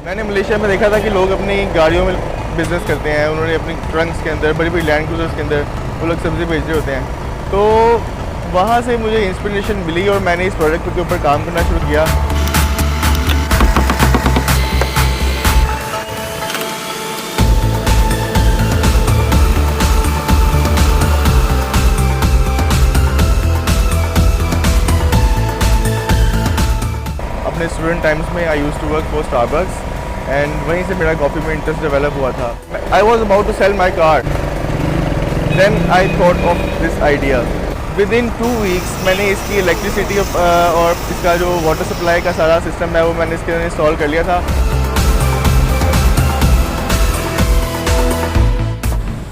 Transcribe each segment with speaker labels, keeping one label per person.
Speaker 1: मैंने मलेशिया में देखा था कि लोग अपनी गाड़ियों में बिज़नेस करते हैं, उन्होंने अपनी ट्रंक्स के अंदर, बड़ी बड़ी लैंड क्रूज़र्स के अंदर वो लोग सब्ज़ी बेच रहे होते हैं। तो वहाँ से मुझे इंस्पिरेशन मिली और मैंने इस प्रोडक्ट के ऊपर काम करना शुरू किया। अपने स्टूडेंट टाइम्स में I used to work for Starbucks and वहीं से मेरा कॉफ़ी में इंटरेस्ट डेवलप हुआ था। I was about to sell my car, then I thought of this idea. Within 2 weeks मैंने इसकी इलेक्ट्रिसिटी और इसका जो वाटर सप्लाई का सारा सिस्टम है वो मैंने इसके अंदर इंस्टॉल कर लिया था।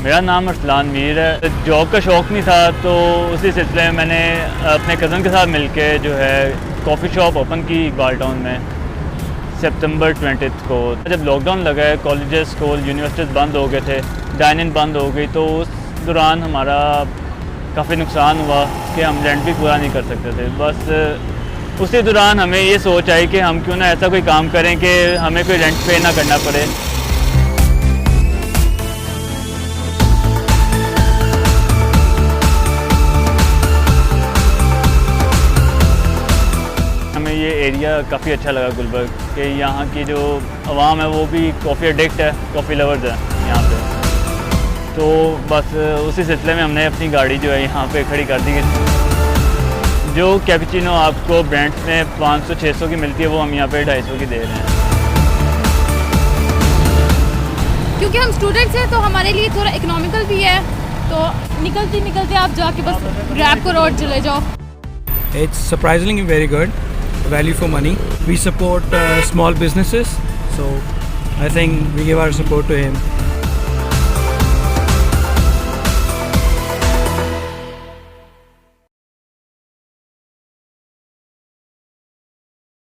Speaker 2: मेरा नाम अरसलान मीर है। जॉब का शौक़ नहीं था तो उसी सिलसिले में मैंने अपने कज़न के साथ मिलके जो है कॉफ़ी शॉप ओपन की इकबाल टाउन में सितंबर 20 को। जब लॉकडाउन लगा है, कॉलेजेस, स्कूल, यूनिवर्सिटीज़ बंद हो गए थे, डाइनिंग बंद हो गई, तो उस दौरान हमारा काफ़ी नुकसान हुआ कि हम रेंट भी पूरा नहीं कर सकते थे। बस उसी दौरान हमें ये सोच आई कि हम क्यों ना ऐसा कोई काम करें कि हमें कोई रेंट पे ना करना पड़े। हमें ये एरिया काफ़ी अच्छा लगा गुलबर्ग कि यहाँ की जो आवाम है वो भी कॉफ़ी एडिक्ट है, कॉफ़ी लवर्स है यहाँ पे। तो बस उसी सिलसिले में हमने अपनी गाड़ी जो है यहाँ पे खड़ी कर दी। जो कैपुचिनो आपको ब्रांड्स में 500-600 की मिलती है वो हम यहाँ पे 250 की दे रहे हैं।
Speaker 3: क्योंकि हम स्टूडेंट्स हैं तो हमारे लिए थोड़ा इकोनॉमिकल भी है, तो निकलते आप जाके बस ग्रैब को रोड चले जाओ।
Speaker 4: It's surprisingly very good, value for money. We support small businesses, so I think we give our support to him.